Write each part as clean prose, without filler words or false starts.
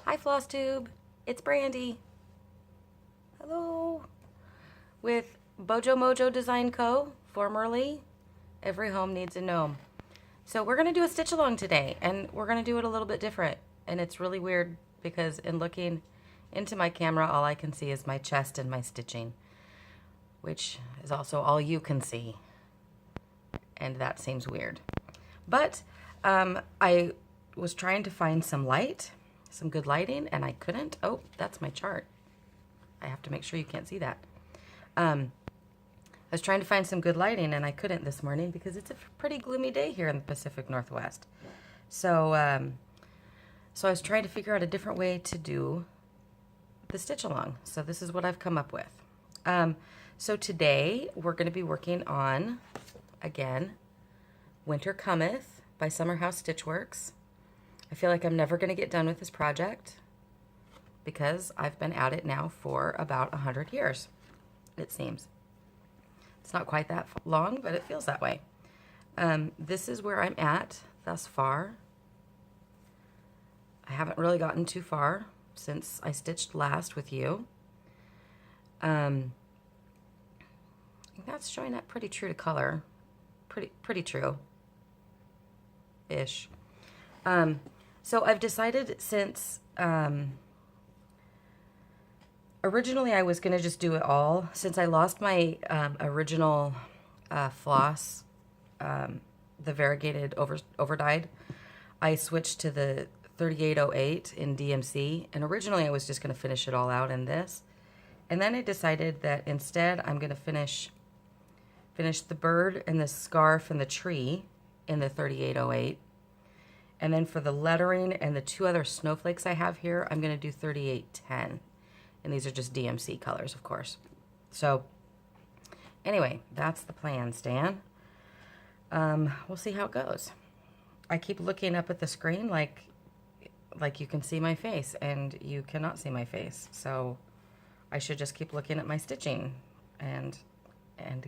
Hi FlossTube, it's Brandy. Hello. With Bojo Mojo Design Co., formerly Every Home Needs a Gnome. So we're going to do a stitch along today, and we're going to do it a little bit different. And it's really weird because in looking into my camera, all I can see is my chest and my stitching, which is also all you can see. And that seems weird. But I was trying to find some light, some good lighting, and I couldn't. Oh, that's my chart. I have to make sure you can't see that. I was trying to find some good lighting, and I couldn't this morning because it's a pretty gloomy day here in the Pacific Northwest. So I was trying to figure out a different way to do the stitch along. So this is what I've come up with. So today we're going to be working on, again, Winter Cometh by Summerhouse Stitchworks. I feel like I'm never going to get done with this project because I've been at it now for about 100 years, it seems. It's not quite that long, but it feels that way. This is where I'm at thus far. I haven't really gotten too far since I stitched last with you. I think that's showing up pretty true to color. Pretty true-ish. So I've decided since originally I was going to just do it all. Since I lost my original floss, the variegated overdyed, I switched to the 3808 in DMC, and originally I was just going to finish it all out in this. And then I decided that instead I'm going to finish the bird and the scarf and the tree in the 3808. And then for the lettering and the two other snowflakes I have here, I'm going to do 3810. And these are just DMC colors, of course. So anyway, that's the plan, Stan. We'll see how it goes. I keep looking up at the screen like you can see my face, and you cannot see my face. So I should just keep looking at my stitching and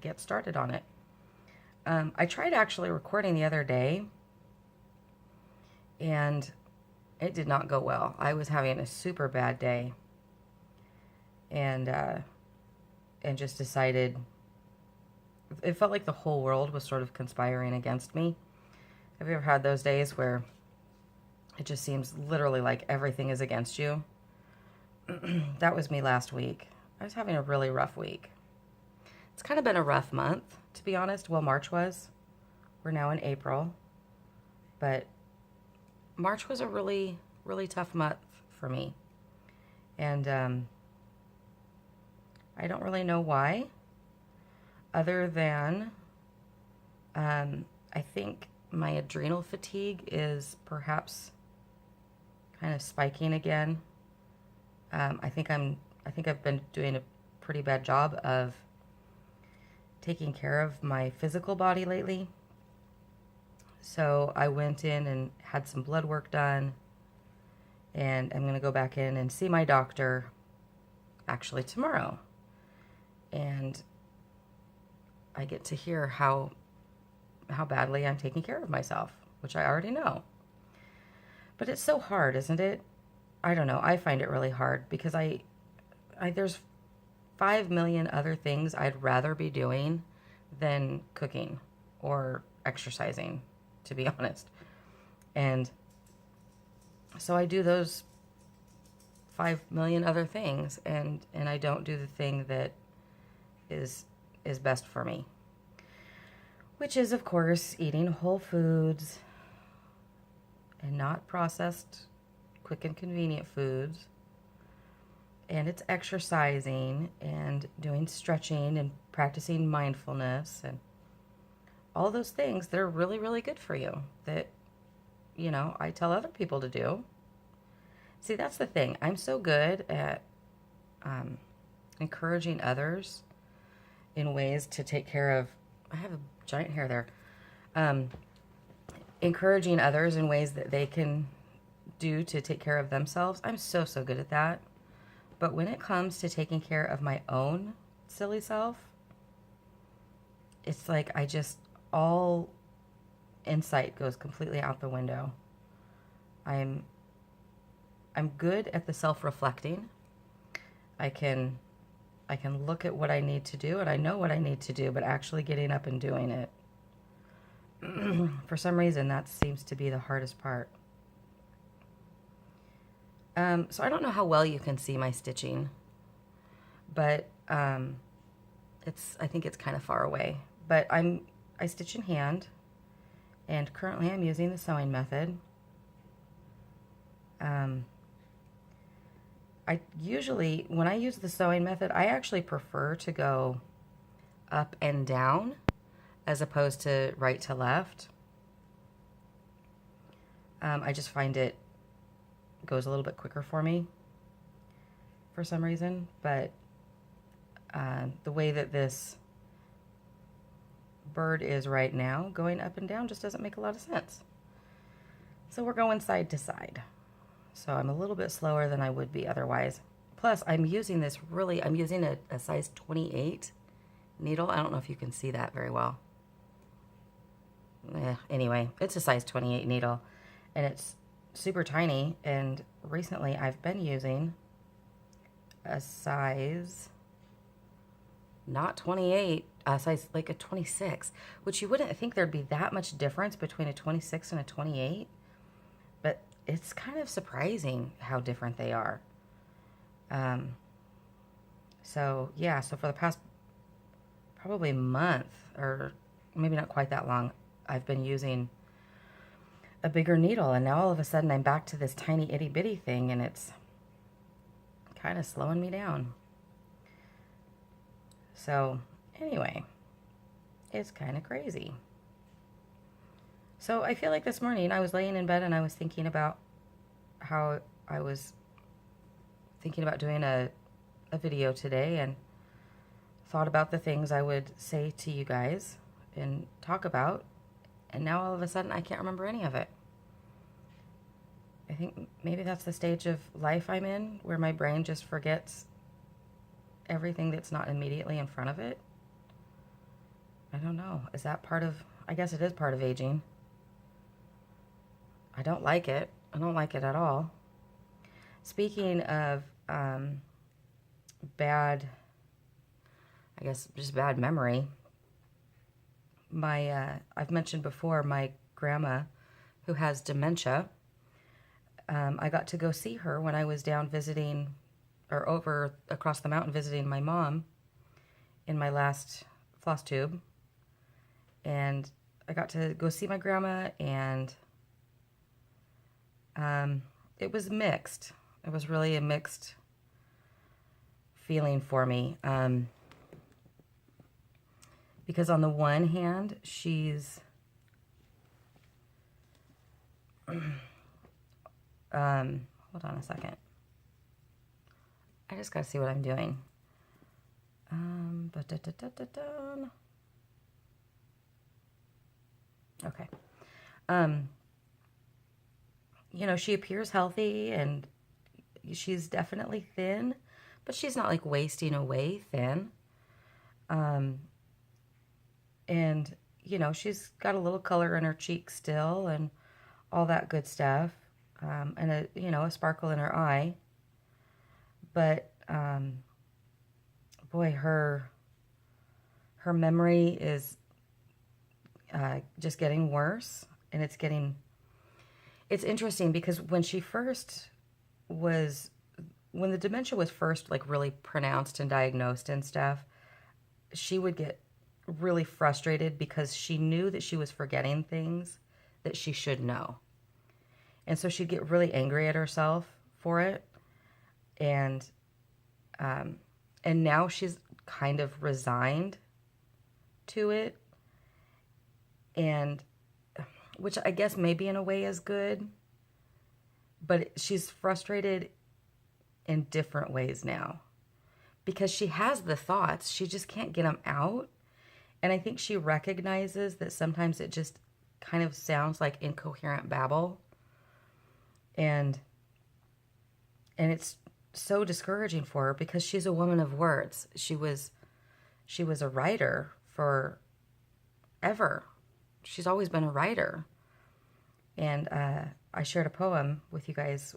get started on it. I tried actually recording the other day, and it did not go well. I was having a super bad day, and just decided, it felt like the whole world was sort of conspiring against me. Have you ever had those days where it just seems literally like everything is against you? That was me last week. I was having a really rough week. It's kind of been a rough month, to be honest. Well, March was. We're now in April. But March was a really, really tough month for me. And I don't really know why, other than I think my adrenal fatigue is perhaps kind of spiking again. I think I've been doing a pretty bad job of taking care of my physical body lately. So I went in and had some blood work done, and I'm going to go back in and see my doctor actually tomorrow. And I get to hear how badly I'm taking care of myself, which I already know. But it's so hard, isn't it? I don't know. I find it really hard because there's 5 million other things I'd rather be doing than cooking or exercising, to be honest. And so I do those 5 million other things, and I don't do the thing that is best for me, which is, of course, eating whole foods and not processed, quick and convenient foods. And it's exercising and doing stretching and practicing mindfulness and all those things that are really, really good for you that, I tell other people to do. See, that's the thing. I'm so good at encouraging others in ways to take care of, I have a giant hair there, encouraging others in ways that they can do to take care of themselves. I'm so good at that. But when it comes to taking care of my own silly self, it's like all insight goes completely out the window. I'm good at the self-reflecting. I can look at what I need to do, and I know what I need to do, but actually getting up and doing it, for some reason, that seems to be the hardest part. So I don't know how well you can see my stitching, but I think it's kind of far away. But I stitch in hand, and currently I'm using the sewing method. I usually, when I use the sewing method, I actually prefer to go up and down as opposed to right to left. I just find it goes a little bit quicker for me for some reason, but the way that this bird is right now, going up and down, just doesn't make a lot of sense. So we're going side to side. So I'm a little bit slower than I would be otherwise. Plus, I'm using a size 28 needle. I don't know if you can see that very well. Anyway, it's a size 28 needle, and it's super tiny, and recently I've been using a size, not 28, a size like a 26, which you wouldn't think there'd be that much difference between a 26 and a 28, but it's kind of surprising how different they are. So yeah, so for the past probably month, or maybe not quite that long, I've been using a bigger needle, and now all of a sudden I'm back to this tiny itty bitty thing, and it's kind of slowing me down. So anyway, it's kind of crazy. So I feel like this morning I was laying in bed and I was thinking about how I was thinking about doing a video today, and thought about the things I would say to you guys and talk about, and now all of a sudden I can't remember any of it. I think maybe that's the stage of life I'm in, where my brain just forgets everything that's not immediately in front of it. I don't know. Is that part of, I guess it is part of aging. I don't like it. I don't like it at all. Speaking of bad, I guess just bad memory, I've mentioned before my grandma who has dementia. I got to go see her when I was down visiting, or over across the mountain visiting my mom in my last floss tube. And I got to go see my grandma, and it was mixed. It was really a mixed feeling for me. Because on the one hand, she's hold on a second. I just gotta see what I'm doing. Okay. You know, she appears healthy, and she's definitely thin, but she's not like wasting away thin. And, you know, she's got a little color in her cheeks still, and all that good stuff. And a sparkle in her eye. But, boy, her memory is just getting worse, and it's interesting because when the dementia was first like really pronounced and diagnosed and stuff, she would get really frustrated because she knew that she was forgetting things that she should know. And so she'd get really angry at herself for it. And now she's kind of resigned to it. And which I guess maybe in a way is good, but she's frustrated in different ways now because she has the thoughts, she just can't get them out. And I think she recognizes that sometimes it just kind of sounds like incoherent babble, and it's so discouraging for her because she's a woman of words. She was a writer forever. She's always been a writer. And I shared a poem with you guys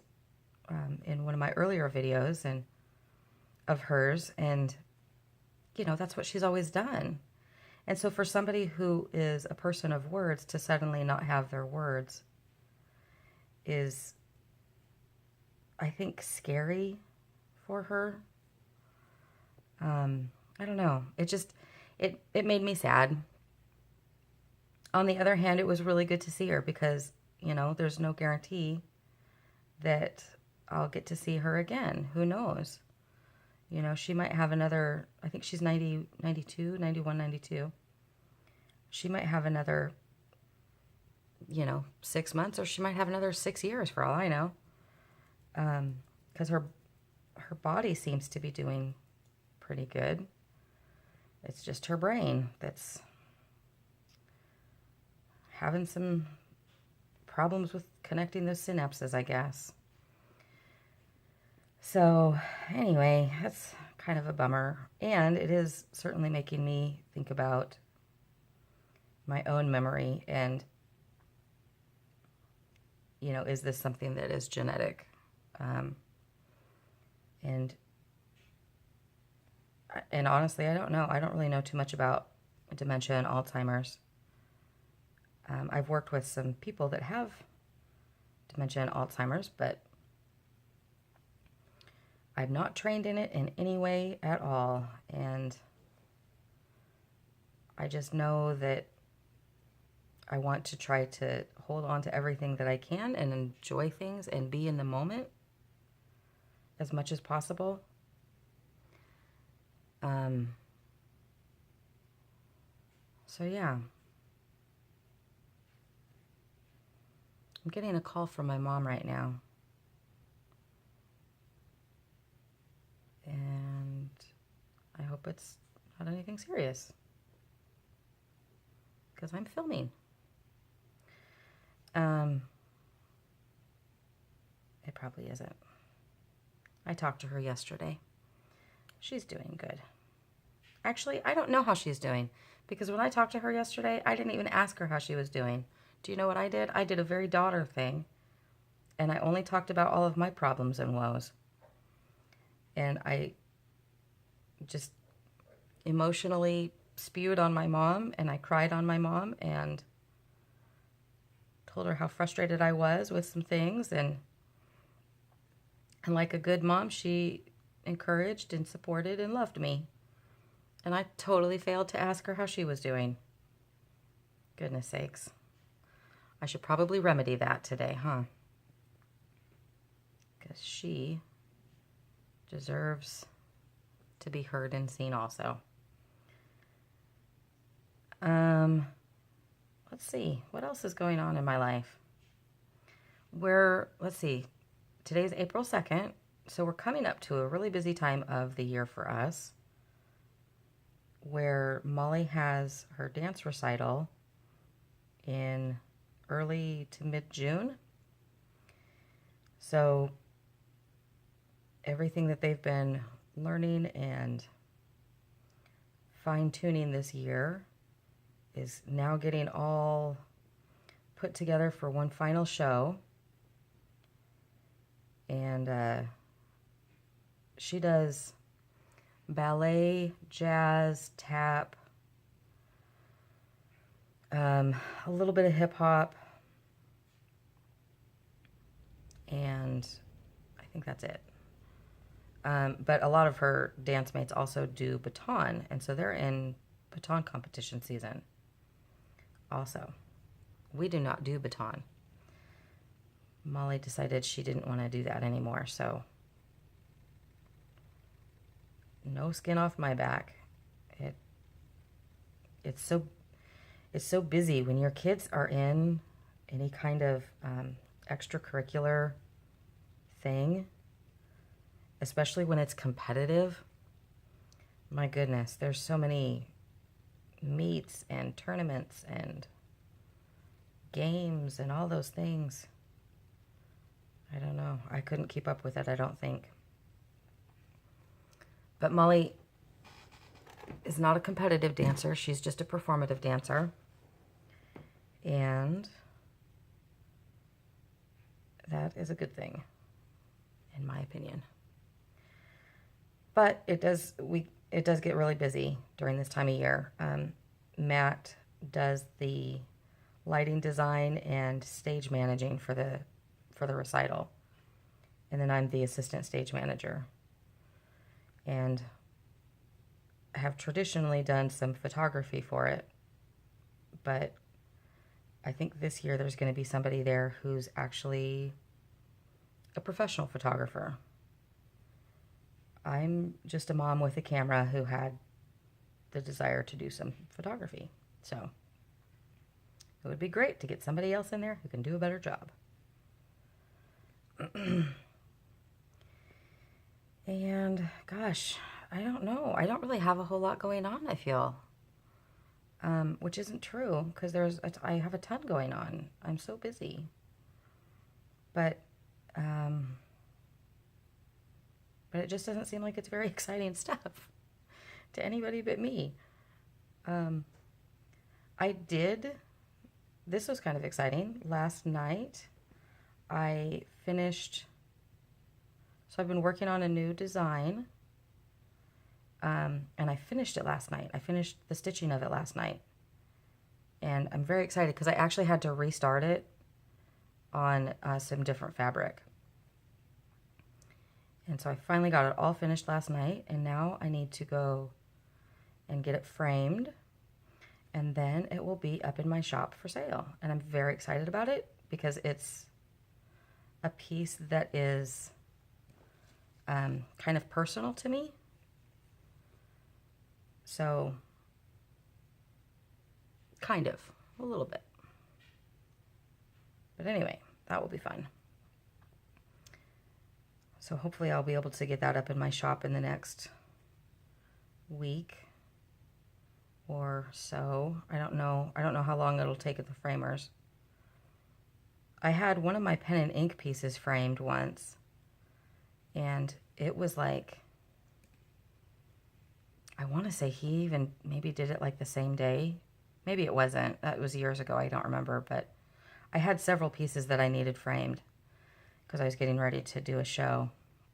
in one of my earlier videos and of hers, and you know, that's what she's always done. And so for somebody who is a person of words to suddenly not have their words is, I think, scary for her. I don't know. It made me sad. On the other hand, it was really good to see her because, you know, there's no guarantee that I'll get to see her again. Who knows? You know, she might have another, I think she's 90, 92, 91, 92. She might have another, you know, 6 months, or she might have another 6 years for all I know. Because her body seems to be doing pretty good. It's just her brain that's having some problems with connecting those synapses, I guess. So anyway, that's kind of a bummer. And it is certainly making me think about my own memory and, you know, is this something that is genetic? And honestly, I don't know. I don't really know too much about dementia and Alzheimer's. I've worked with some people that have dementia and Alzheimer's, but I'm not trained in it in any way at all. And I just know that I want to try to hold on to everything that I can and enjoy things and be in the moment as much as possible. So yeah. I'm getting a call from my mom right now. And I hope it's not anything serious, because I'm filming. It probably isn't. I talked to her yesterday. She's doing good. Actually, I don't know how she's doing, because when I talked to her yesterday, I didn't even ask her how she was doing. Do you know what I did? I did a very daughter thing, and I only talked about all of my problems and woes. And I just emotionally spewed on my mom, and I cried on my mom, and told her how frustrated I was with some things, and like a good mom, she encouraged and supported and loved me. And I totally failed to ask her how she was doing. Goodness sakes. I should probably remedy that today, huh? Because she deserves to be heard and seen also. Let's see. What else is going on in my life? Let's see. Today's April 2nd, so we're coming up to a really busy time of the year for us, where Molly has her dance recital in early to mid-June. So everything that they've been learning and fine-tuning this year is now getting all put together for one final show. And she does ballet, jazz, tap, a little bit of hip hop, and I think that's it. But a lot of her dance mates also do baton, and so they're in baton competition season also. We do not do baton. Molly decided she didn't want to do that anymore, so no skin off my back. It's so busy when your kids are in any kind of extracurricular thing, especially when it's competitive. My goodness, there's so many meets and tournaments and games and all those things. I don't know. I couldn't keep up with it, I don't think. But Molly is not a competitive dancer. She's just a performative dancer. And that is a good thing. in my opinion. But it does get really busy during this time of year. Matt does the lighting design and stage managing for the recital, and then I'm the assistant stage manager. And I have traditionally done some photography for it, but I think this year there's going to be somebody there who's actually a professional photographer. I'm just a mom with a camera who had the desire to do some photography. So it would be great to get somebody else in there who can do a better job. And gosh, I don't know. I don't really have a whole lot going on, I feel. Which isn't true, because I have a ton going on. I'm so busy. But it just doesn't seem like it's very exciting stuff to anybody but me. This was kind of exciting. Last night, I finished, so I've been working on a new design, and I finished it last night. I finished the stitching of it last night. And I'm very excited because I actually had to restart it on some different fabric. And so I finally got it all finished last night, and now I need to go and get it framed, and then it will be up in my shop for sale. And I'm very excited about it because it's a piece that is kind of personal to me. So, kind of, a little bit. But anyway, that will be fun. So hopefully I'll be able to get that up in my shop in the next week or so. I don't know how long it'll take at the framers. I had one of my pen and ink pieces framed once, and it was like, I want to say he even maybe did it like the same day. Maybe it wasn't. That was years ago. I don't remember. But I had several pieces that I needed framed because I was getting ready to do a show.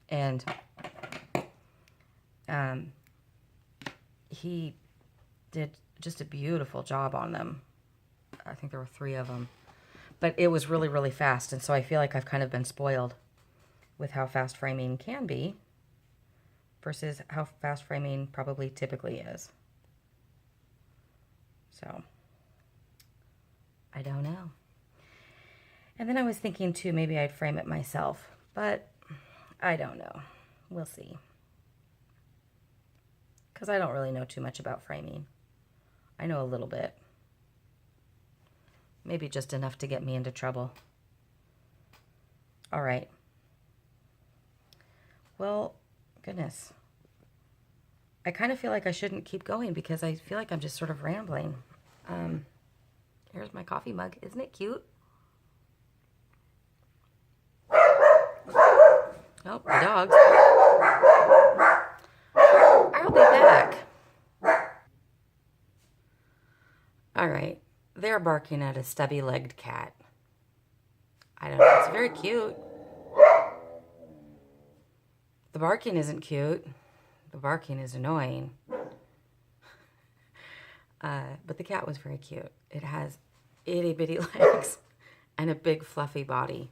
And he did just a beautiful job on them. I think there were 3 of them. But it was really, really fast. And so I feel like I've kind of been spoiled with how fast framing can be versus how fast framing probably typically is. So, I don't know. And then I was thinking too, maybe I'd frame it myself, but I don't know. We'll see. Because I don't really know too much about framing. I know a little bit. Maybe just enough to get me into trouble. All right. Well, goodness. I kind of feel like I shouldn't keep going because I feel like I'm just sort of rambling. Here's my coffee mug. Isn't it cute? Oh, the dogs. I'll be back. All right. They're barking at a stubby-legged cat. I don't know. It's very cute. The barking isn't cute. The barking is annoying. But the cat was very cute. It has itty-bitty legs and a big fluffy body.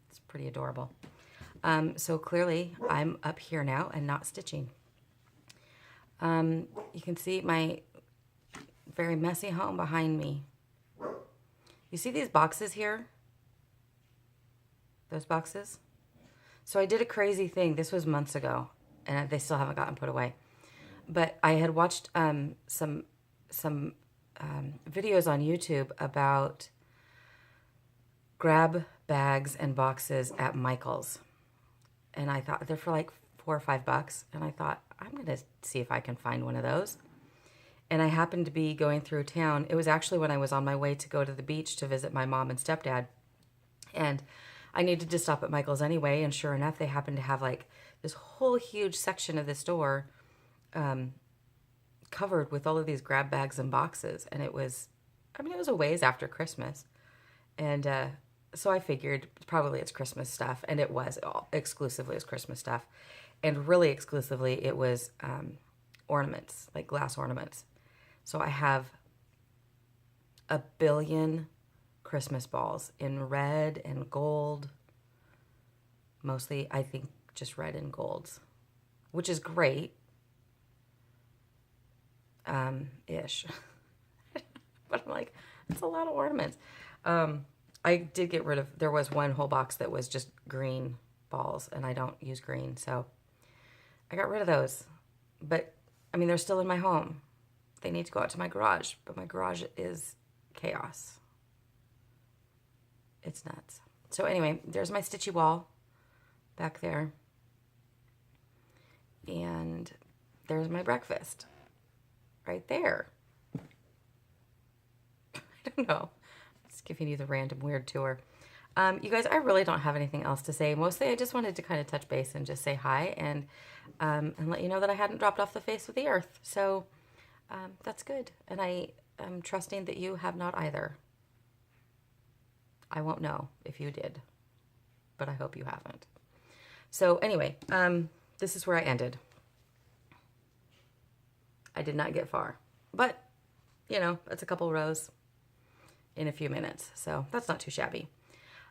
It's pretty adorable. So clearly I'm up here now and not stitching. You can see my very messy home behind me. You see these boxes here? Those boxes? So I did a crazy thing. This was months ago, and they still haven't gotten put away. But I had watched some videos on YouTube about grab bags and boxes at Michael's. And I thought they're for like $4 or $5. And I thought, I'm going to see if I can find one of those. And I happened to be going through town. It was actually when I was on my way to go to the beach to visit my mom and stepdad. And I needed to stop at Michael's anyway. And sure enough, they happened to have like this whole huge section of the store covered with all of these grab bags and boxes. And it was a ways after Christmas. And so I figured probably it's Christmas stuff, and it was all exclusively was Christmas stuff, and really exclusively it was ornaments, like glass ornaments. So I have a billion Christmas balls in red and gold, mostly I think just red and golds, which is great, ish. But I'm like, that's a lot of ornaments. I did get rid of, there was one whole box that was just green balls, and I don't use green, so I got rid of those. But, I mean, they're still in my home. They need to go out to my garage, but my garage is chaos. It's nuts. So anyway, there's my Stitchy wall back there. And there's my breakfast right there. I don't know. Just giving you the random weird tour. You guys, I really don't have anything else to say. Mostly I just wanted to kind of touch base and just say hi and let you know that I hadn't dropped off the face of the earth. So that's good. And I am trusting that you have not either. I won't know if you did, but I hope you haven't. So anyway, this is where I ended. I did not get far, but you know, it's a couple rows in a few minutes, so that's not too shabby.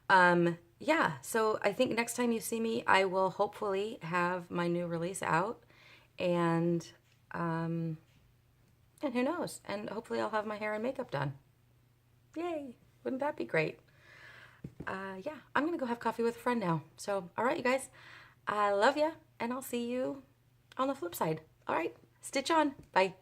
Yeah, so I think next time you see me, I will hopefully have my new release out, and who knows, and hopefully I'll have my hair and makeup done. Yay, wouldn't that be great? Yeah, I'm gonna go have coffee with a friend now. So, all right, you guys, I love ya, and I'll see you on the flip side. All right, stitch on. Bye.